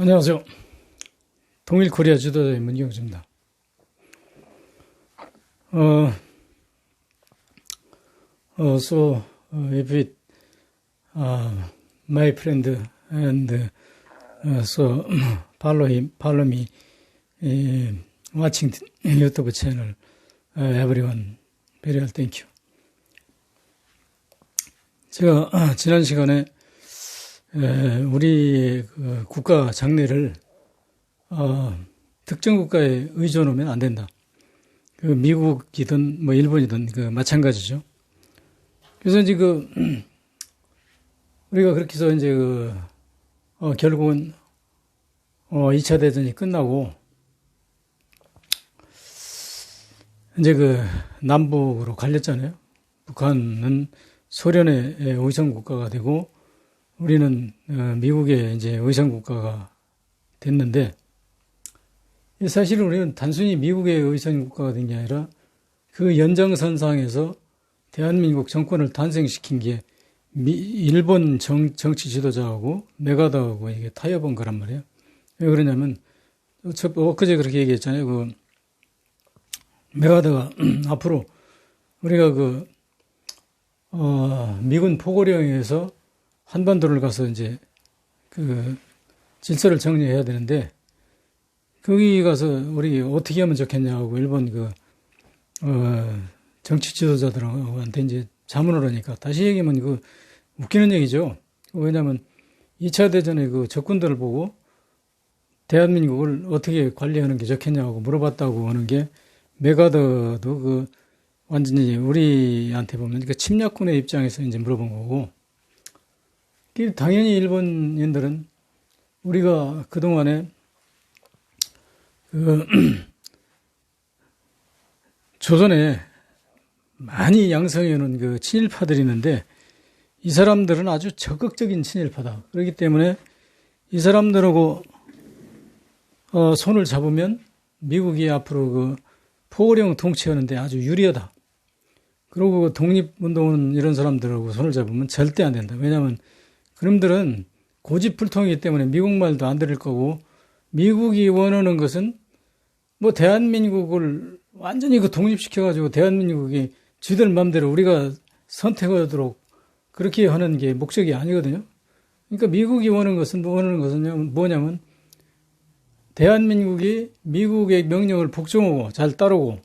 안녕하세요. 동일코리아 지도자의 문경주입니다. If it, my friend and so follow me watching YouTube channel, everyone, very well, thank you. 제가 지난 시간에 우리 국가 장래를 특정 국가에 의존하면 안 된다. 미국이든 뭐 일본이든 마찬가지죠. 그래서 이제 우리가 그렇게 해서 이제 결국은 2차 대전이 끝나고 이제 남북으로 갈렸잖아요. 북한은 소련의 의상 국가가 되고 우리는 미국의 이제 의상 국가가 됐는데, 사실은 우리는 단순히 미국의 의상 국가가 된 게 아니라 그 연장선상에서 대한민국 정권을 탄생시킨 게 일본 정치 지도자하고 메가더하고 이게 타협한 거란 말이에요. 왜 그러냐면 엊그제 그렇게 얘기했잖아요. 메가더가 앞으로 우리가 미군 포고령에서 한반도를 가서 이제 질서를 정리해야 되는데, 거기 가서 우리 어떻게 하면 좋겠냐고 일본 정치 지도자들한테 이제 자문을 하니까, 다시 얘기하면 웃기는 얘기죠. 왜냐하면 2차 대전의 적군들을 보고 대한민국을 어떻게 관리하는 게 좋겠냐고 물어봤다고 하는 게, 메가더도 완전히 우리한테 보면 침략군의 입장에서 이제 물어본 거고, 당연히 일본인들은 우리가 그동안에 조선에 많이 양성해 놓은 친일파들이 있는데, 이 사람들은 아주 적극적인 친일파다. 그렇기 때문에 이 사람들하고 손을 잡으면 미국이 앞으로 포고령 통치하는데 아주 유리하다. 그리고 독립운동은 이런 사람들하고 손을 잡으면 절대 안 된다. 왜냐하면 그놈들은 고집불통이기 때문에 미국 말도 안 들을 거고, 미국이 원하는 것은 뭐 대한민국을 완전히 독립시켜가지고 대한민국이 쥐들 맘대로 우리가 선택하도록 그렇게 하는 게 목적이 아니거든요. 그러니까 미국이 원하는 것은 뭐냐면 대한민국이 미국의 명령을 복종하고 잘 따르고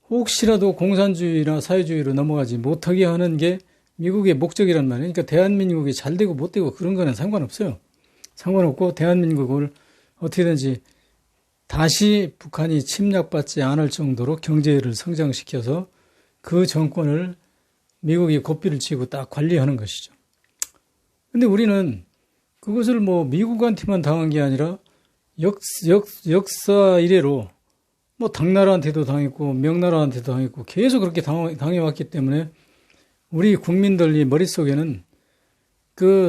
혹시라도 공산주의나 사회주의로 넘어가지 못하게 하는 게 미국의 목적이란 말이에요. 그러니까 대한민국이 잘 되고 못 되고 그런 거는 상관없어요. 상관없고, 대한민국을 어떻게든지 다시 북한이 침략받지 않을 정도로 경제를 성장시켜서 그 정권을 미국이 고삐를 치고 딱 관리하는 것이죠. 근데 우리는 그것을 미국한테만 당한 게 아니라 역사 이래로 당나라한테도 당했고 명나라한테도 당했고 계속 그렇게 당해왔기 때문에 우리 국민들이 머릿속에는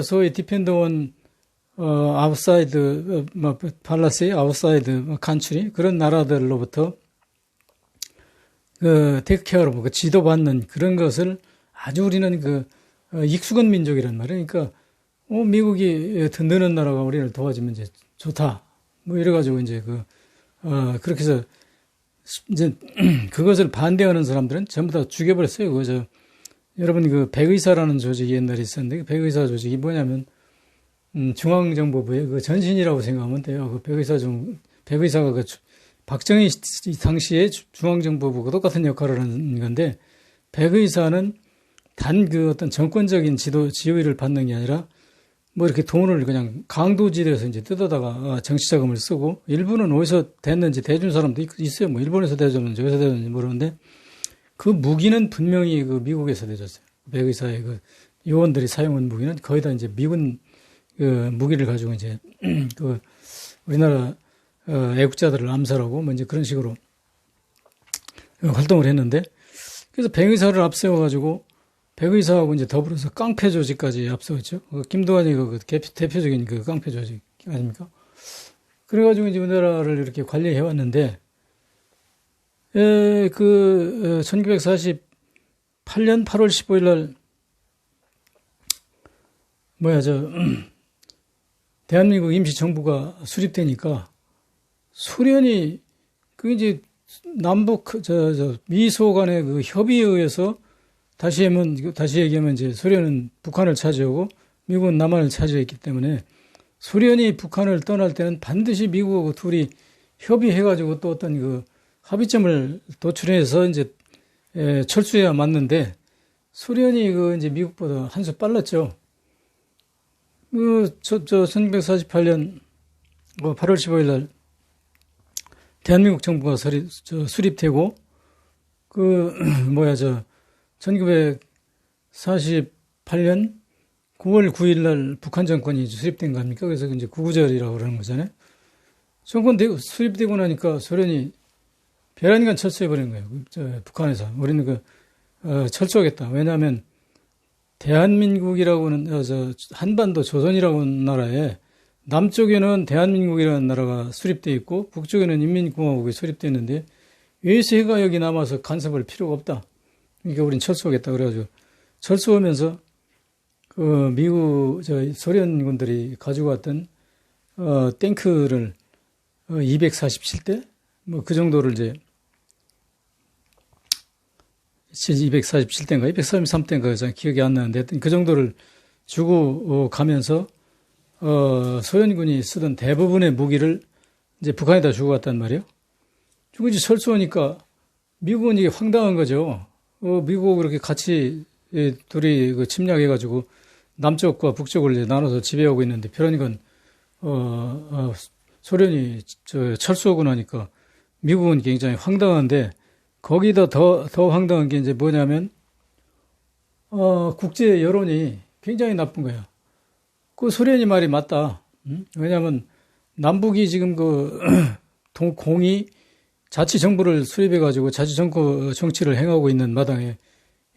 소위 디펜더원 아웃사이드 팔라시 아웃사이드 간추리 그런 나라들로부터 테이크케어로 지도받는 그런 것을 아주 우리는 익숙한 민족이란 말이에요. 그러니까 미국이 든든한 나라가 우리를 도와주면 이제 좋다. 이래가지고 이제 그렇게 해서 이제 그것을 반대하는 사람들은 전부 다 죽여버렸어요. 여러분 백의사라는 조직이 옛날에 있었는데, 백의사 조직이 뭐냐면 중앙정보부의 전신이라고 생각하면 돼요. 백의사가 박정희 당시에 중앙정보부가 똑같은 역할을 하는 건데, 백의사는 단 어떤 정권적인 지휘를 받는 게 아니라 이렇게 돈을 그냥 강도지대에서 이제 뜯어다가 정치자금을 쓰고, 일부는 어디서 됐는지 대준 사람도 있어요. 일본에서 대줬는지 어디서 대줬는지 모르는데, 그 무기는 분명히 미국에서 대줬어요. 백의사의 요원들이 사용한 무기는 거의 다 이제 미군 무기를 가지고 이제 우리나라 애국자들을 암살하고 이제 그런 식으로 활동을 했는데, 그래서 백의사를 앞세워가지고 백의사하고 이제 더불어서 깡패 조직까지 앞세웠죠. 김도환이 대표적인 깡패 조직 아닙니까? 그래가지고 이제 우리나라를 이렇게 관리해 왔는데, 1948년 8월 15일 날 대한민국 임시정부가 수립되니까 소련이 그 이제 남북 미소 간의 그 협의에 의해서 다시 얘기하면 이제 소련은 북한을 차지하고 미국은 남한을 차지했기 때문에 소련이 북한을 떠날 때는 반드시 미국하고 둘이 협의해가지고 또 어떤 그 합의점을 도출해서 이제 철수해야 맞는데 소련이 그 이제 미국보다 한 수 빨랐죠. 1948년 8월 15일 날 대한민국 정부가 수립되고 1948년 9월 9일 날 북한 정권이 수립된 거 아닙니까? 그래서 이제 구구절이라고 그러는 거잖아요. 정권 수립되고 나니까 소련이 베란간 철수해버린 거예요. 북한에서. 우리는 철수하겠다. 왜냐하면 대한민국이라고는, 한반도 조선이라고 하는 나라에 남쪽에는 대한민국이라는 나라가 수립되어 있고 북쪽에는 인민공화국이 수립되어 있는데 외세가 여기 남아서 간섭할 필요가 없다. 그러니까 우린 철수하겠다. 그래가지고 철수하면서 소련군들이 가지고 왔던, 탱크를 247대? 그 정도를 이제 247대인가 233대인가 기억이 안 나는데 그 정도를 주고 가면서 소련군이 쓰던 대부분의 무기를 이제 북한에다 주고 갔단 말이에요. 주고 이제 철수하니까 미국은 이게 황당한 거죠. 미국하고 그렇게 같이 둘이 침략해가지고 남쪽과 북쪽을 이제 나눠서 지배하고 있는데 그러니까 소련이 철수하고 나니까 미국은 굉장히 황당한데 거기다 더 황당한 게 이제 뭐냐면 국제 여론이 굉장히 나쁜 거예요. 그 소련이 말이 맞다. 왜냐하면 남북이 지금 공이 자치정부를 수립해가지고 자치정치를 행하고 있는 마당에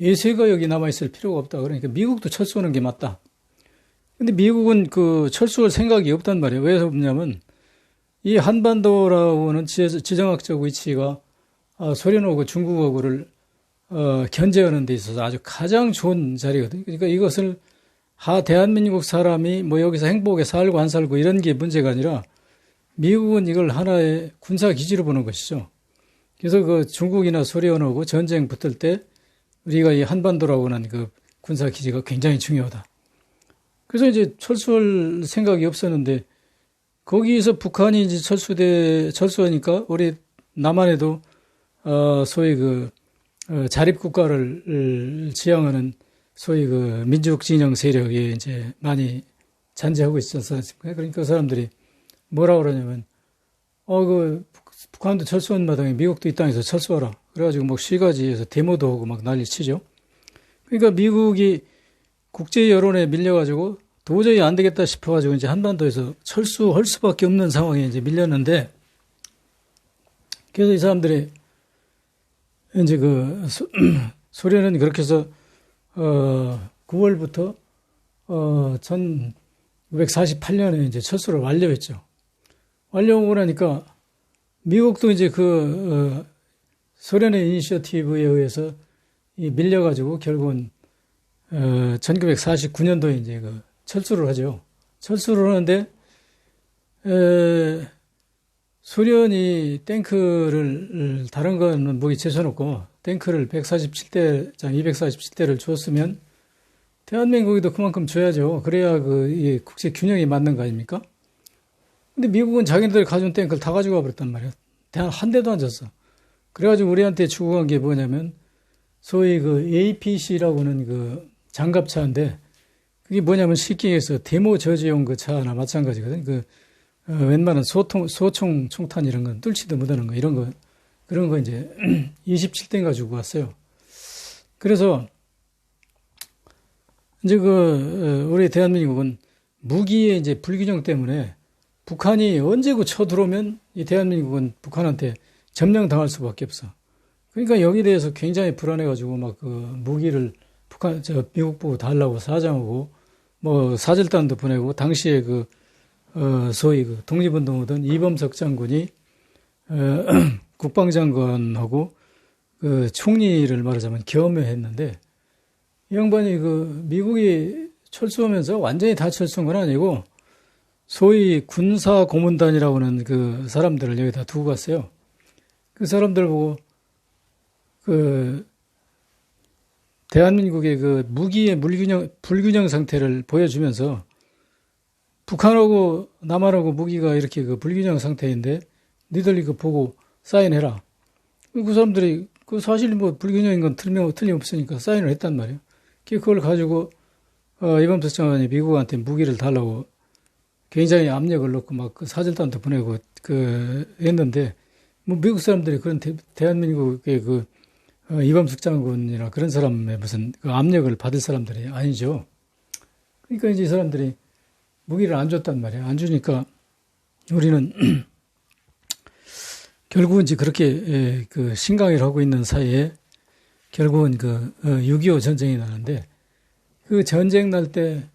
외세가 여기 남아있을 필요가 없다. 그러니까 미국도 철수하는 게 맞다. 근데 미국은 철수할 생각이 없단 말이에요. 왜 없냐면 이 한반도라고는 지정학적 위치가 소련하고 중국하고를 견제하는 데 있어서 아주 가장 좋은 자리거든요. 그러니까 이것을 대한민국 사람이 여기서 행복하게 살고 안 살고 이런 게 문제가 아니라 미국은 이걸 하나의 군사 기지로 보는 것이죠. 그래서 중국이나 소련하고 전쟁 붙을 때 우리가 이 한반도라고 하는 군사 기지가 굉장히 중요하다. 그래서 이제 철수할 생각이 없었는데 거기에서 북한이 이제 철수하니까 우리 남한에도 소위 자립국가를 지향하는 소위 민족 진영 세력이 이제 많이 잔재하고 있었어요. 그러니까 그 사람들이 뭐라 그러냐면, 북한도 철수한 마당에 미국도 이 땅에서 철수하라. 그래가지고 시가지에서 데모도 하고 난리 치죠. 그러니까 미국이 국제 여론에 밀려가지고 도저히 안 되겠다 싶어가지고 이제 한반도에서 철수할 수밖에 없는 상황에 이제 밀렸는데, 그래서 이 사람들이 이제 소련은 그렇게 해서 9월부터 1948년에 이제 철수를 완료했죠. 완료하고 나니까 미국도 이제 소련의 이니셔티브에 의해서 밀려가지고 결국은 1949년도에 이제 철수를 하죠. 철수를 하는데 소련이 탱크를 다른 거는 무기 제쳐놓고 탱크를 247대를 줬으면 대한민국이도 그만큼 줘야죠. 그래야 이 국제 균형이 맞는 거 아닙니까? 근데 미국은 자기네들 가져온 탱크를 다 가지고 와버렸단 말이야. 한 대도 안 줬어. 그래가지고 우리한테 주고 간 게 뭐냐면 소위 APC라고는 장갑차인데 그게 뭐냐면 쉽게 얘기해서 데모 저지용 차나 마찬가지거든. 웬만한 소총 총탄 이런 건 뚫지도 못하는 거 그런 거 이제 27대인가 주고 왔어요. 그래서 이제 우리 대한민국은 무기의 이제 불균형 때문에 북한이 언제 쳐들어오면 이 대한민국은 북한한테 점령당할 수밖에 없어. 그러니까 여기에 대해서 굉장히 불안해가지고 무기를 미국 보고 달라고 사정하고 사절단도 보내고 당시에 소위 독립운동하던 이범석 장군이 국방장관하고 총리를 말하자면 겸해했는데 이 양반이 미국이 철수하면서 완전히 다 철수한 건 아니고 소위 군사 고문단이라고 하는 그 사람들을 여기다 두고 갔어요. 그 사람들 보고 그 대한민국의 그 무기의 불균형 상태를 보여주면서 북한하고 남한하고 무기가 이렇게 그 불균형 상태인데 니들 이거 보고 사인해라. 그 사람들이 그 사실 뭐 불균형인 건 틀림없으니까 사인을 했단 말이에요. 그걸 가지고 이범수 장관이 미국한테 무기를 달라고 굉장히 압력을 넣고 막 그 사절단도 보내고 그 했는데 뭐 미국 사람들이 그런 대한민국의 그 이범석 장군이나 그런 사람의 무슨 그 압력을 받을 사람들이 아니죠. 그러니까 이제 이 사람들이 무기를 안 줬단 말이에요. 안 주니까 우리는 결국은 이제 그렇게 그 신강을 하고 있는 사이에 결국은 그 6.25 전쟁이 나는데 그 전쟁 날 때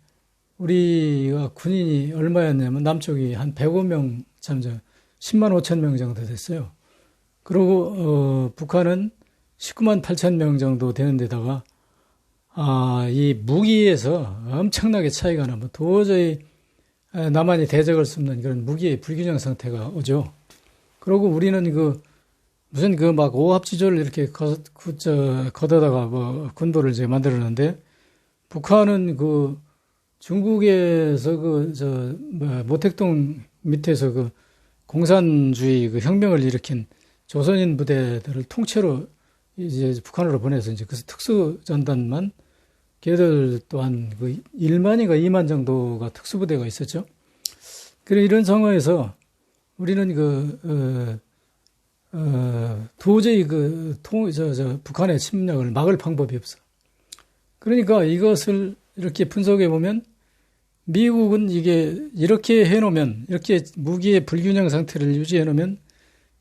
우리가 군인이 얼마였냐면 남쪽이 한 105명 참전, 10만 5천 명 정도 됐어요. 그리고 북한은 19만 8천 명 정도 되는 데다가 이 무기에서 엄청나게 차이가 나면 도저히 남한이 대적할 수 없는 그런 무기의 불균형 상태가 오죠. 그리고 우리는 그 무슨 그 막 오합지졸을 이렇게 걷어다가 뭐 군도를 이제 만들었는데 북한은 그 중국에서 모택동 밑에서 그 공산주의 그 혁명을 일으킨 조선인 부대들을 통째로 이제 북한으로 보내서 이제 그 특수전단만 걔들 또한 그 1만인가 2만 정도가 특수부대가 있었죠. 그래 이런 상황에서 우리는 도저히 북한의 침략을 막을 방법이 없어. 그러니까 이것을 이렇게 분석해 보면 미국은 이게 이렇게 해놓으면 이렇게 무기의 불균형 상태를 유지해 놓으면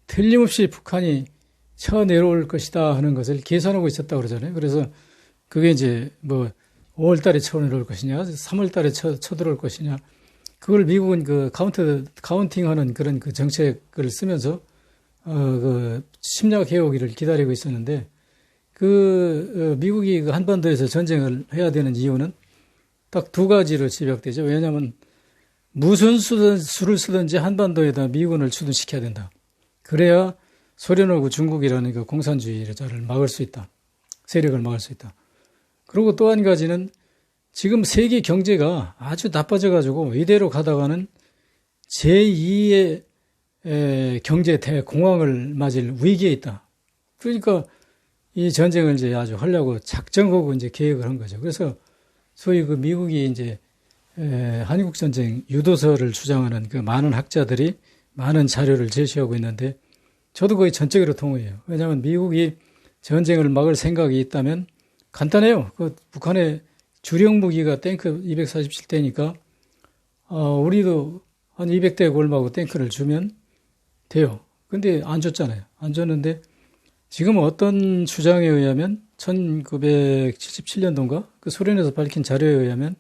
틀림없이 북한이 쳐내려올 것이다 하는 것을 계산하고 있었다고 그러잖아요. 그래서 그게 이제 뭐 5월 달에 쳐내려올 것이냐, 3월 달에 쳐들어올 것이냐, 그걸 미국은 그 카운팅 하는 그런 그 정책을 쓰면서 그 침략 해오기를 기다리고 있었는데 미국이 그 한반도에서 전쟁을 해야 되는 이유는 딱 두 가지로 집약되죠. 왜냐하면 무슨 수를 쓰든지 한반도에다 미군을 주둔시켜야 된다. 그래야 소련하고 중국이라는 그 공산주의자를 막을 수 있다. 세력을 막을 수 있다. 그리고 또 한 가지는 지금 세계 경제가 아주 나빠져가지고 이대로 가다가는 제2의 경제 대공황을 맞을 위기에 있다. 그러니까 이 전쟁을 이제 아주 하려고 작정하고 이제 계획을 한 거죠. 그래서 소위 그 미국이 이제 한국전쟁 유도서를 주장하는 그 많은 학자들이 많은 자료를 제시하고 있는데 저도 거의 전적으로 동의해요. 왜냐하면 미국이 전쟁을 막을 생각이 있다면 간단해요. 그 북한의 주력 무기가 탱크 247대니까 우리도 한 200대 골마고 탱크를 주면 돼요. 근데 안 줬잖아요. 안 줬는데 지금 어떤 주장에 의하면 1977년도인가 그 소련에서 밝힌 자료에 의하면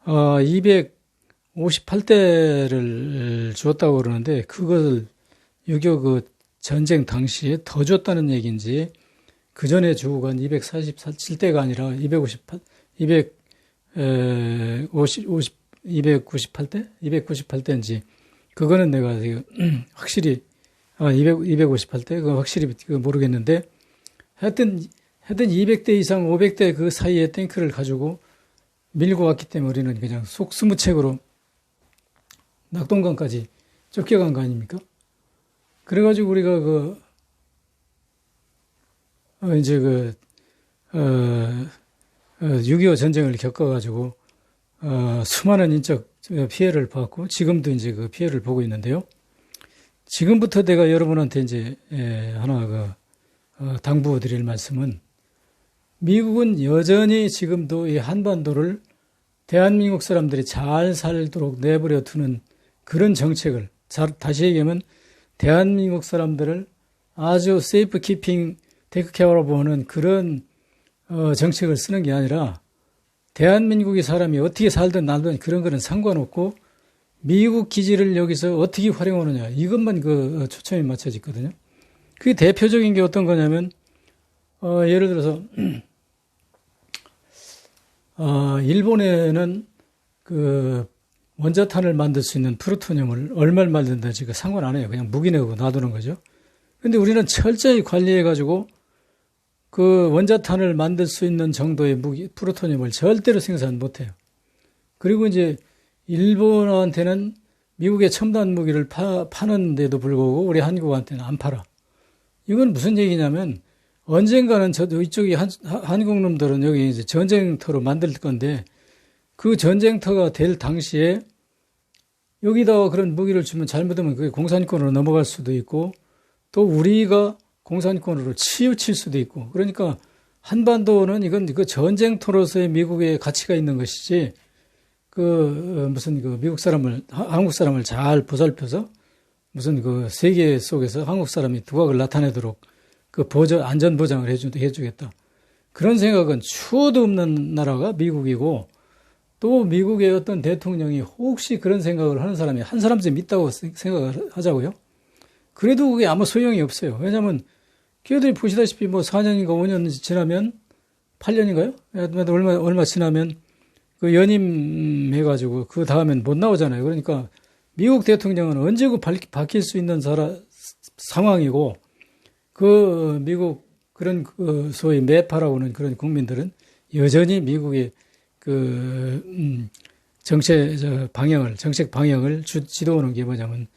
258대를 주었다고 그러는데 그것을 6.25 그 전쟁 당시에 더 줬다는 얘기인지 그 전에 주고 간 247대가 아니라 298대? 그거는 내가 확실히 258대? 그거 확실히 모르겠는데 하여튼 200대 이상 500대 그 사이에 탱크를 가지고 밀고 왔기 때문에 우리는 그냥 속수무책으로 낙동강까지 쫓겨간 거 아닙니까? 그래가지고 우리가 6.25 전쟁을 겪어가지고 수많은 인적 피해를 봤고 지금도 이제 그 피해를 보고 있는데요. 지금부터 내가 여러분한테 이제 하나 당부드릴 말씀은 미국은 여전히 지금도 이 한반도를 대한민국 사람들이 잘 살도록 내버려 두는 그런 정책을 다시 얘기하면 대한민국 사람들을 아주 세이프 키핑 테이크 케어라고 하는 그런 정책을 쓰는 게 아니라 대한민국의 사람이 어떻게 살든 날든 그런 거는 상관없고 미국 기지를 여기서 어떻게 활용하느냐 이것만 초점이 맞춰지거든요. 그게 대표적인 게 어떤 거냐면 예를 들어서 일본에는 원자탄을 만들 수 있는 플루토늄을 얼마를 만든다든지 그 상관 안 해요. 그냥 묵인하고 놔두는 거죠. 근데 우리는 철저히 관리해가지고 그 원자탄을 만들 수 있는 정도의 플루토늄을 절대로 생산 못해요. 그리고 이제 일본한테는 미국의 첨단 무기를 파는데도 불구하고 우리 한국한테는 안 팔아. 이건 무슨 얘기냐면 언젠가는 저도 이쪽이 한국 놈들은 여기 이제 전쟁터로 만들 건데 그 전쟁터가 될 당시에 여기다가 그런 무기를 주면 잘못하면 그게 공산권으로 넘어갈 수도 있고 또 우리가 공산권으로 치우칠 수도 있고 그러니까 한반도는 이건 그 전쟁터로서의 미국의 가치가 있는 것이지 무슨 미국 사람을 한국 사람을 잘 보살펴서 무슨 그 세계 속에서 한국 사람이 두각을 나타내도록 그 안전 보장을 해주겠다. 그런 생각은 추호도 없는 나라가 미국이고 또 미국의 어떤 대통령이 혹시 그런 생각을 하는 사람이 한 사람쯤 있다고 생각을 하자고요. 그래도 그게 아무 소용이 없어요. 왜냐하면 걔들이 보시다시피 뭐 4년인가 5년 지나면 8년인가요? 얼마 지나면 그 연임해가지고 그 다음엔 못 나오잖아요. 그러니까 미국 대통령은 언제고 바뀔 수 있는 상황이고 그 미국 그런 그 소위 매파라고는 그런 국민들은 여전히 미국의 정책 방향을 지도하는 게 뭐냐면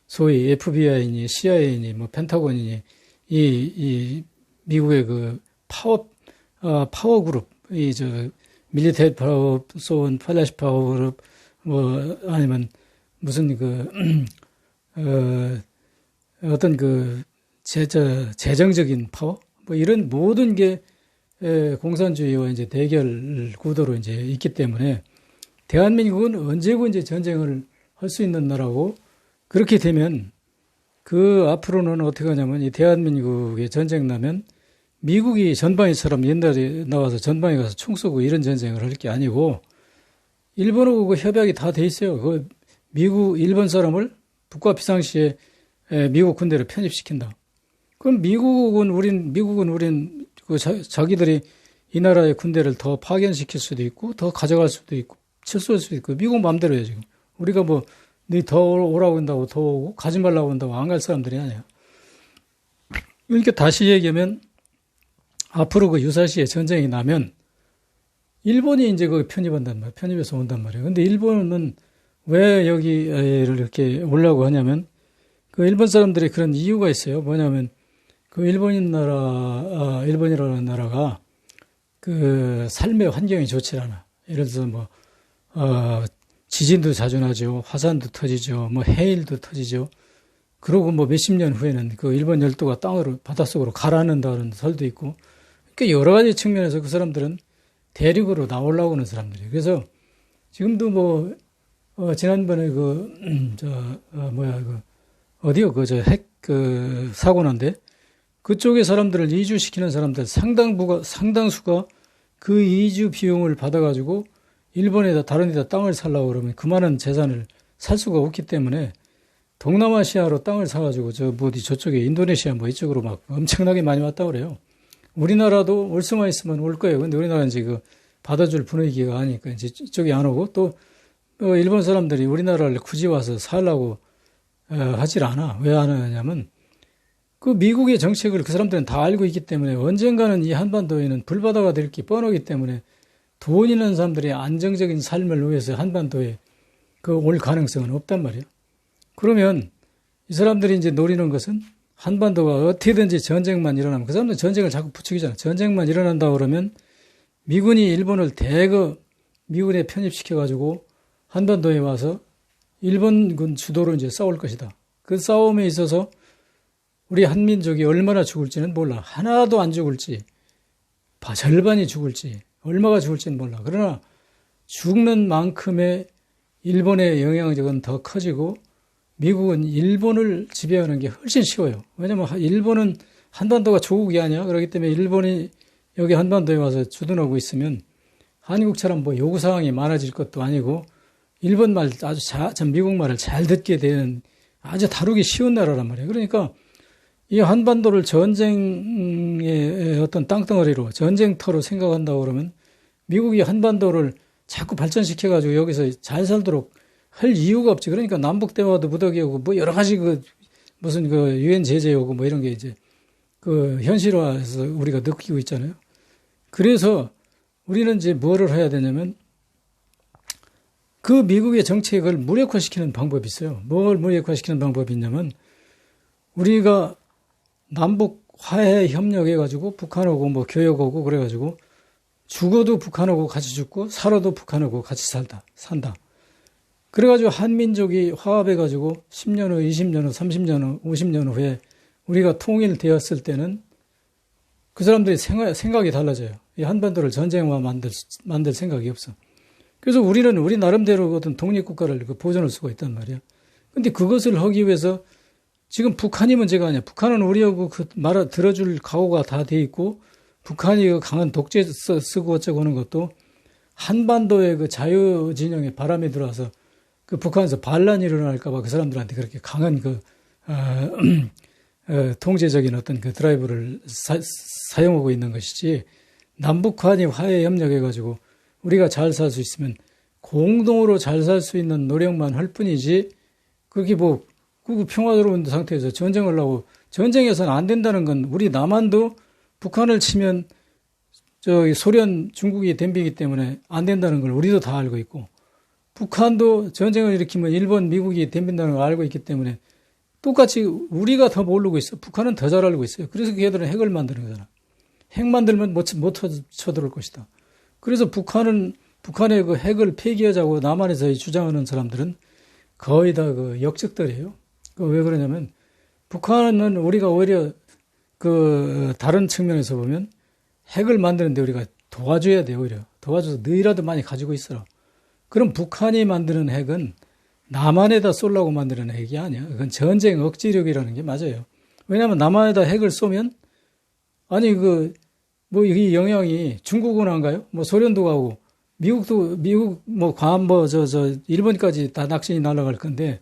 소위 FBI니 CIA니 뭐 펜타곤이니 이 미국의 그 파워 그룹 밀리테리 파워 소원 팔라시 파워 그룹 뭐 아니면 무슨 어떤 재정적인 파워 뭐 이런 모든 게 공산주의와 이제 대결 구도로 이제 있기 때문에 대한민국은 언제고 이제 전쟁을 할 수 있는 나라고 그렇게 되면 그 앞으로는 어떻게 하냐면 이 대한민국에 전쟁 나면 미국이 전방위처럼 옛날에 나와서 전방에 가서 총 쏘고 이런 전쟁을 할 게 아니고 일본하고 그 협약이 다 돼 있어요. 그 일본 사람을 북과 비상시에 미국 군대를 편입시킨다. 그럼 미국은 우린 자기들이 이 나라의 군대를 더 파견시킬 수도 있고 더 가져갈 수도 있고 철수할 수도 있고 미국 마음대로예요 지금. 우리가 뭐 너 더 오라고 한다고 더 오고 가지 말라고 한다고 안 갈 사람들이 아니야. 이렇게 다시 얘기하면 앞으로 그 유사시에 전쟁이 나면 일본이 이제 그 편입한단 말이야. 편입해서 온단 말이에요. 근데 일본은 왜 여기를 이렇게 오려고 하냐면 그 일본 사람들이 그런 이유가 있어요. 뭐냐면 그 일본이라는 나라가 그 삶의 환경이 좋지 않아. 예를 들어서 지진도 자주 나죠. 화산도 터지죠. 해일도 터지죠. 그러고 몇십 년 후에는 그 일본 열도가 바닷속으로 가라앉는다는 설도 있고. 그러니까 여러 가지 측면에서 그 사람들은 대륙으로 나오려고 하는 사람들이에요. 그래서 지금도 지난번에 어디요? 사고 난데 그쪽의 사람들을 이주시키는 사람들 상당수가 그 이주 비용을 받아가지고 일본에다 다른 데다 땅을 살라고 그러면 그 많은 재산을 살 수가 없기 때문에 동남아시아로 땅을 사가지고 저쪽에 인도네시아 이쪽으로 막 엄청나게 많이 왔다 그래요. 우리나라도 올 수만 있으면 올 거예요. 근데 우리나라는 이제 받아줄 분위기가 아니니까 이제 이쪽이 안 오고 또 일본 사람들이 우리나라를 굳이 와서 살라고 하질 않아. 왜 안 하냐면 그 미국의 정책을 그 사람들은 다 알고 있기 때문에 언젠가는 이 한반도에는 불바다가 될 게 뻔하기 때문에 돈 있는 사람들이 안정적인 삶을 위해서 한반도에 올 가능성은 없단 말이에요. 그러면 이 사람들이 이제 노리는 것은 한반도가 어떻게든지 전쟁만 일어나면 그 사람들은 전쟁을 자꾸 부추기잖아. 전쟁만 일어난다 그러면 미군이 일본을 미군에 편입시켜가지고 한반도에 와서 일본군 주도로 이제 싸울 것이다. 그 싸움에 있어서 우리 한민족이 얼마나 죽을지는 몰라. 하나도 안 죽을지, 절반이 죽을지, 얼마가 죽을지는 몰라. 그러나 죽는 만큼의 일본의 영향력은 더 커지고 미국은 일본을 지배하는 게 훨씬 쉬워요. 왜냐면 일본은 한반도가 조국이 아니야. 그렇기 때문에 일본이 여기 한반도에 와서 주둔하고 있으면 한국처럼 요구사항이 많아질 것도 아니고 일본 말 미국 말을 잘 듣게 되는 아주 다루기 쉬운 나라란 말이에요. 그러니까 이 한반도를 전쟁의 어떤 땅덩어리로 전쟁터로 생각한다고 그러면 미국이 한반도를 자꾸 발전시켜가지고 여기서 잘 살도록 할 이유가 없지. 그러니까 남북 대화도 무더기 오고 뭐 여러 가지 무슨 유엔 제재 오고 뭐 이런 게 이제 현실화해서 우리가 느끼고 있잖아요. 그래서 우리는 이제 뭐를 해야 되냐면 그 미국의 정책을 무력화시키는 방법이 있어요. 뭘 무력화시키는 방법이 있냐면 우리가 남북 화해 협력해가지고 북한하고 뭐 교역하고 그래가지고 죽어도 북한하고 같이 죽고 살아도 북한하고 같이 산다. 그래가지고 한민족이 화합해가지고 10년 후, 20년 후, 30년 후, 50년 후에 우리가 통일되었을 때는 그 사람들이 생각이 달라져요. 이 한반도를 전쟁화 만들 생각이 없어. 그래서 우리는 우리 나름대로 어떤 독립국가를 보존할 수가 있단 말이야. 근데 그것을 하기 위해서 지금 북한이 문제가 아니야. 북한은 우리하고 들어줄 각오가 다 돼 있고 북한이 강한 독재 쓰고 어쩌고 하는 것도 한반도의 그 자유 진영에 바람이 들어와서 그 북한에서 반란이 일어날까봐 그 사람들한테 그렇게 강한 통제적인 어떤 그 드라이브를 사용하고 있는 것이지 남북한이 화해 협력해가지고 우리가 잘 살 수 있으면 공동으로 잘 살 수 있는 노력만 할 뿐이지 그게 뭐 평화로운 상태에서 전쟁을 하고 전쟁에서는 안 된다는 건 우리 남한도 북한을 치면 소련 중국이 덤비기 때문에 안 된다는 걸 우리도 다 알고 있고 북한도 전쟁을 일으키면 일본 미국이 덤빈다는 걸 알고 있기 때문에 똑같이 우리가 더 모르고 있어. 북한은 더 잘 알고 있어요. 그래서 걔들은 핵을 만드는 거잖아. 핵 만들면 못 쳐들어올 것이다. 그래서 북한의 그 핵을 폐기하자고 남한에서 주장하는 사람들은 거의 다 역적들이에요. 왜 그러냐면 북한은 우리가 오히려 다른 측면에서 보면 핵을 만드는데 우리가 도와줘야 돼요. 오히려 도와줘서 너희라도 많이 가지고 있어라. 그럼 북한이 만드는 핵은 남한에다 쏠라고 만드는 핵이 아니야. 그건 전쟁 억지력이라는 게 맞아요. 왜냐하면 남한에다 핵을 쏘면 아니 이 영향이 중국은 안 가요? 뭐 소련도 가고 미국 뭐 괌 일본까지 다 낙신이 날아갈 건데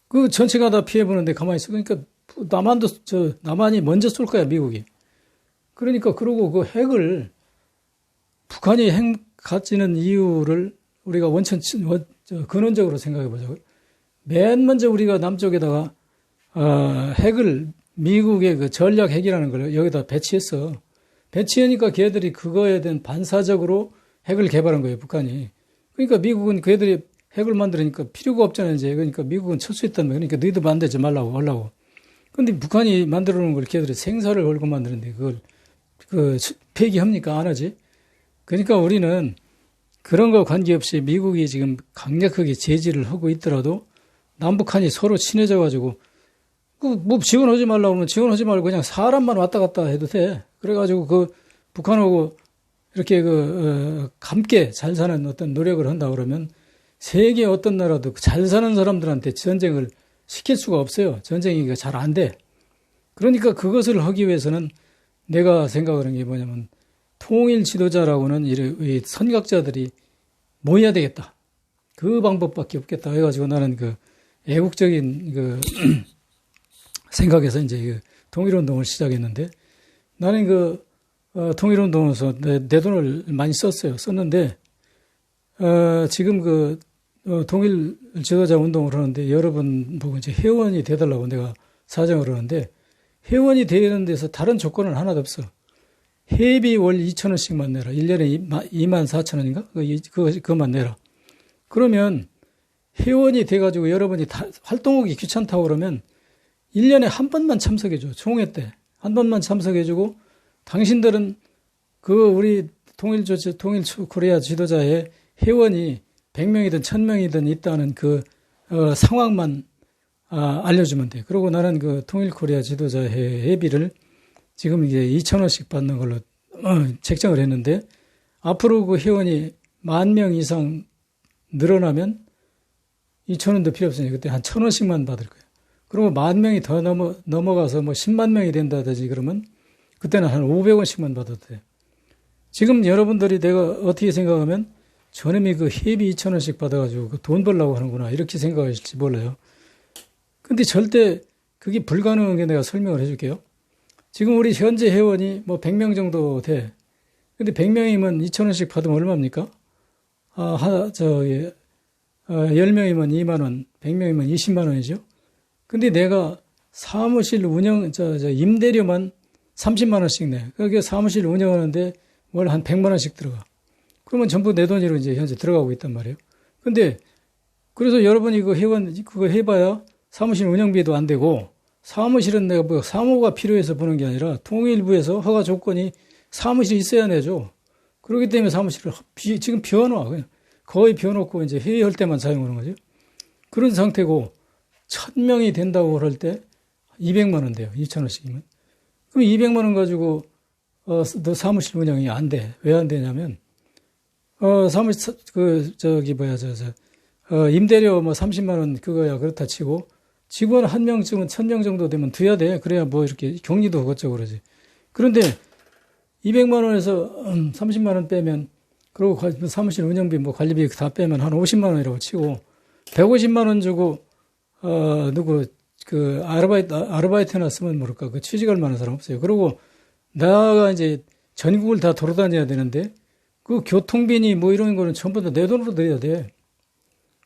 그 전체가 다 피해보는데 가만히 있어. 그러니까 남한이 먼저 쏠 거야, 미국이. 그러니까 그러고 그 핵을 북한이 핵 가지는 이유를 우리가 근원적으로 생각해 보자고요. 맨 먼저 우리가 남쪽에다가 핵을 미국의 그 전략 핵이라는 걸 여기다 배치했어. 배치하니까 걔들이 그거에 대한 반사적으로 핵을 개발한 거예요, 북한이. 그러니까 미국은 걔들이 핵을 만들으니까 필요가 없잖아요, 이제. 그러니까 미국은 철수했단 말이에요. 그러니까 너희도 만들지 말라고 하려고. 근데 북한이 만들어 놓은 걸 걔들이 생사를 걸고 만드는데 그걸 폐기합니까? 안 하지. 그러니까 우리는 그런 거 관계없이 미국이 지금 강력하게 제지를 하고 있더라도 남북한이 서로 친해져 가지고 뭐 지원하지 말라고 하면 지원하지 말고 그냥 사람만 왔다 갔다 해도 돼. 그래가지고 북한하고 이렇게 함께 잘 사는 어떤 노력을 한다 그러면 세계 어떤 나라도 잘 사는 사람들한테 전쟁을 시킬 수가 없어요. 전쟁이 잘 안 돼. 그러니까 그것을 하기 위해서는 내가 생각하는 게 뭐냐면 통일 지도자라고는 이 선각자들이 모여야 되겠다. 그 방법밖에 없겠다 해가지고 나는 애국적인 생각에서 이제 통일운동을 시작했는데 나는 통일운동에서 내 돈을 많이 썼는데 지금 통일 지도자 운동을 하는데 여러분 보고 이제 회원이 돼달라고 내가 사정을 하는데 회원이 되는 데서 다른 조건은 하나도 없어. 회비 월 2,000원씩만 내라. 1년에 24,000원인가? 그것만 내라. 그러면 회원이 돼가지고 여러분이 활동하기 귀찮다고 그러면 1년에 한 번만 참석해줘. 총회 때. 한 번만 참석해주고 당신들은 우리 통일 코리아 지도자의 회원이 100명이든 1000명이든 있다는 상황만 알려주면 돼. 그리고 나는 통일 코리아 지도자 회비를 지금 이제 2,000원씩 받는 걸로 책정을 했는데 앞으로 그 회원이 10,000명 이상 늘어나면 2,000원도 필요 없으니까 그때 한 1,000원씩만 받을 거예요. 그리고 10,000명이 더 넘어가서 뭐 10만 명이 된다든지 그러면 그때는 한 500원씩만 받아도 돼요. 지금 여러분들이 내가 어떻게 생각하면 저놈이 회비 2,000원씩 받아가지고 돈 벌려고 하는구나 이렇게 생각하실지 몰라요. 근데 절대 그게 불가능한 게 내가 설명을 해줄게요. 지금 우리 현재 회원이 뭐 100명 정도 돼. 근데 100명이면 2,000원씩 받으면 얼마입니까? 10명이면 2만 원, 100명이면 20만 원이죠. 근데 내가 사무실 운영, 임대료만 30만 원씩 내. 그게 사무실 운영하는데 월 한 100만 원씩 들어가. 그러면 전부 내 돈으로 이제 현재 들어가고 있단 말이에요. 근데 그래서 여러분이 그거 해봐야 사무실 운영비도 안 되고, 사무실은 내가 뭐 사무가 필요해서 보는 게 아니라 통일부에서 허가 조건이 사무실이 있어야 내죠. 그렇기 때문에 사무실을 지금 비워놔. 그냥 거의 비워놓고 이제 회의할 때만 사용하는 거죠. 그런 상태고, 1000명이 된다고 그럴 때 200만 원 돼요. 2,000원씩이면. 그럼 200만 원 가지고, 너 사무실 운영이 안 돼. 왜 안 되냐면, 임대료 뭐 30만 원 그거야 그렇다 치고, 직원 한 명쯤은 1000명 정도 되면 둬야 돼. 그래야 뭐 이렇게 격리도 그것저것 그러지. 그런데 200만 원에서 30만 원 빼면, 그리고 사무실 운영비 뭐 관리비 다 빼면 한 50만 원이라고 치고, 150만 원 주고, 아르바이트 해놨으면 모를까. 그 취직할 만한 사람 없어요. 그리고 나가 이제 전국을 다 돌아다녀야 되는데, 그 교통비니 뭐 이런 거는 전부 다 내 돈으로 내야 돼.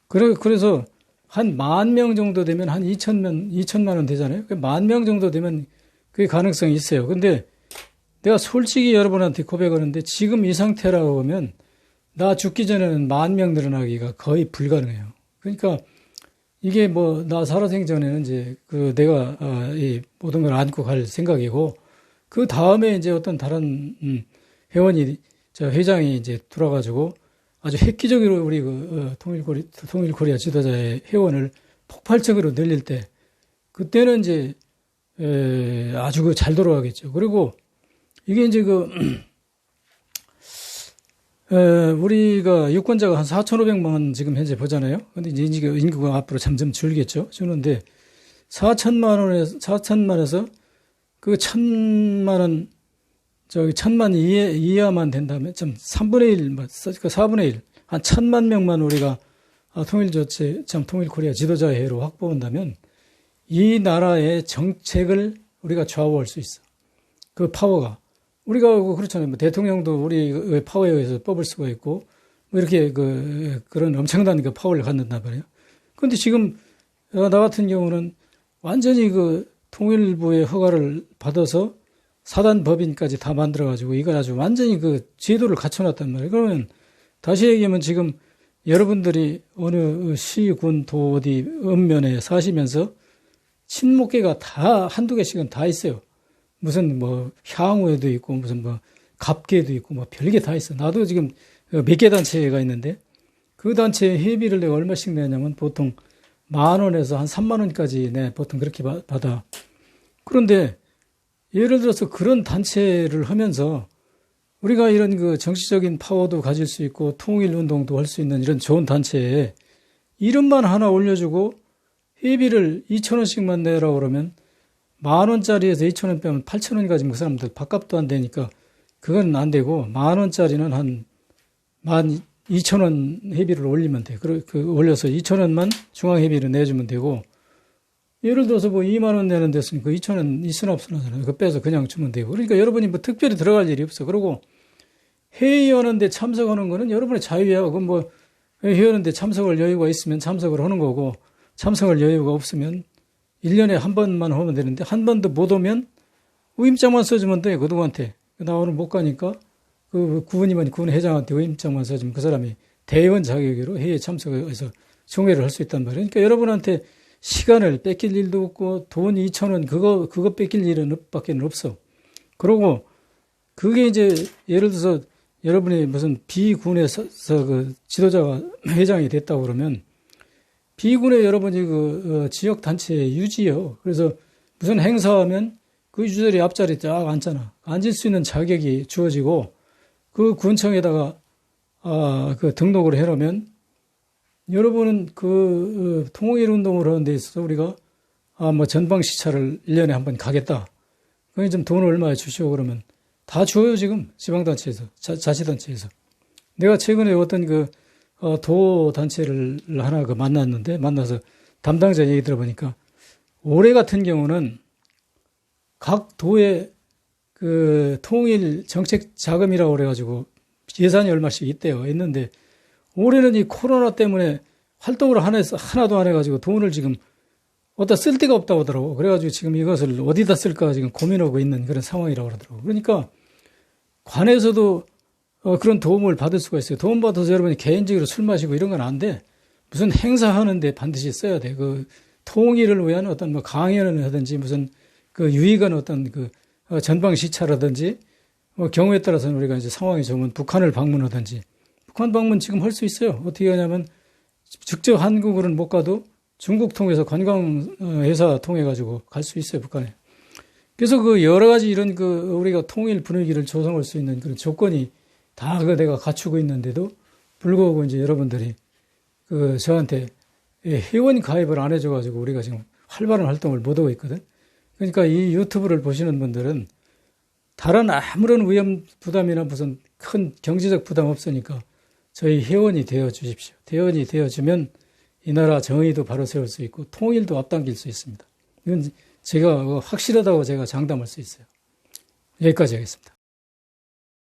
그래서 한 10,000명 정도 되면 한 2천만 원 되잖아요. 10,000명 정도 되면 그게 가능성이 있어요. 근데 내가 솔직히 여러분한테 고백하는데, 지금 이 상태라고 하면 나 죽기 전에는 10,000명 늘어나기가 거의 불가능해요. 그러니까 이게 뭐 나 살아생전에는 이제 내가 이 모든 걸 안고 갈 생각이고, 그 다음에 이제 어떤 다른 회장이 이제 돌아가지고 아주 획기적으로 우리 통일코리아 지도자의 회원을 폭발적으로 늘릴 때, 그때는 이제 아주 잘 돌아가겠죠. 그리고 이게 이제 우리가 유권자가 한 4,500만 지금 현재 보잖아요. 근데 이제 인구가 앞으로 점점 줄겠죠. 주는데 4천만에서 그 1,000만 1,000만 이하만 된다면 좀 3분의 1, 4분의 1, 한 1,000만 명만 우리가 통일코리아 지도자회로 확보한다면 이 나라의 정책을 우리가 좌우할 수 있어. 그 파워가. 우리가 그렇잖아요. 뭐 대통령도 우리 파워에 의해서 뽑을 수가 있고, 뭐 이렇게 그런 엄청난 그 파워를 갖는단 말이에요. 그런데 지금 나 같은 경우는 완전히 통일부의 허가를 받아서 사단 법인까지 다 만들어가지고 이걸 아주 완전히 제도를 갖춰놨단 말이에요. 그러면 다시 얘기하면 지금 여러분들이 어느 시, 군, 도 어디 읍면에 사시면서 친목계가 다 한두 개씩은 다 있어요. 무슨 뭐 향후에도 있고 무슨 뭐 갑계도 있고 뭐 별게 다 있어. 나도 지금 몇 개 단체가 있는데, 그 단체 회비를 내가 얼마씩 내냐면 보통 10,000원에서 한 30,000원까지 보통 그렇게 받아. 그런데 예를 들어서 그런 단체를 하면서 우리가 이런 정치적인 파워도 가질 수 있고 통일 운동도 할 수 있는 이런 좋은 단체에 이름만 하나 올려주고 회비를 2,000원씩만 내라고 그러면 10,000원짜리에서 2,000원 빼면 8,000원이 가지고 그 사람들 밥값도 안 되니까 그건 안 되고, 10,000원짜리는 한 12,000원 회비를 올리면 돼. 올려서 2,000원만 중앙회비를 내주면 되고, 예를 들어서 뭐 2만 원 내는 데서는 그 2,000원 이수납순하잖아요. 그거 빼서 그냥 주면 되고. 그러니까 여러분이 뭐 특별히 들어갈 일이 없어. 그리고 회의하는데 참석하는 거는 여러분의 자유야. 그건 뭐 회의하는데 참석할 여유가 있으면 참석을 하는 거고, 참석할 여유가 없으면 1년에 한 번만 하면 되는데, 한 번도 못 오면 위임장만 써주면 돼. 그 누구한테. 나 오늘 못 가니까 구원이면 구원 회장한테 위임장만 써주면 그 사람이 대의원 자격으로 회의에 참석해서 총회를 할 수 있단 말이에요. 그러니까 여러분한테 시간을 뺏길 일도 없고, 돈 2,000원 그거 뺏길 일은 밖에 없어. 그러고 그게 이제 예를 들어서 여러분이 무슨 B군에서 지도자가 회장이 됐다고 그러면 B군에 여러분이 지역 단체의 유지요. 그래서 무슨 행사하면 그 유저들이 앞자리에 쫙 앉잖아. 앉을 수 있는 자격이 주어지고, 그 군청에다가 등록을 해놓으면 여러분은 통일 운동을 하는 데 있어서 우리가 뭐 전방 시차를 1년에 한 번 가겠다. 그게 좀 돈을 얼마 주시오 그러면 다 줘요. 지금 지방단체에서, 자치단체에서. 내가 최근에 어떤 도 단체를 하나 만나서 담당자 얘기 들어보니까, 올해 같은 경우는 각 도의 통일 정책 자금이라고 그래가지고 예산이 얼마씩 있대요. 있는데 올해는 이 코로나 때문에 활동을 하나도 안 해가지고 돈을 지금 어디다 쓸 데가 없다고 하더라고. 그래가지고 지금 이것을 어디다 쓸까 지금 고민하고 있는 그런 상황이라고 그러더라고. 그러니까 관에서도 그런 도움을 받을 수가 있어요. 도움 받아서 여러분이 개인적으로 술 마시고 이런 건 안 돼. 무슨 행사하는데 반드시 써야 돼. 그 통일을 위한 어떤 뭐 강연을 하든지 무슨 그 유익한 어떤 그 전방 시차라든지 뭐 경우에 따라서는 우리가 이제 상황이 좋으면 북한을 방문하든지 북한 방문 지금 할 수 있어요. 어떻게 하냐면 직접 한국으로는 못 가도 중국 통해서 관광 회사 통해 가지고 갈 수 있어요, 북한에. 그래서 그 여러 가지 이런 그 우리가 통일 분위기를 조성할 수 있는 그런 조건이 다 그 내가 갖추고 있는데도 불구하고 이제 여러분들이 그 저한테 회원 가입을 안 해줘 가지고 우리가 지금 활발한 활동을 못 하고 있거든. 그러니까 이 유튜브를 보시는 분들은 다른 아무런 위험 부담이나 무슨 큰 경제적 부담 없으니까 저희 회원이 되어 주십시오. 회원이 되어 주면 이 나라 정의도 바로 세울 수 있고 통일도 앞당길 수 있습니다. 이건 제가 확실하다고 제가 장담할 수 있어요. 여기까지 하겠습니다.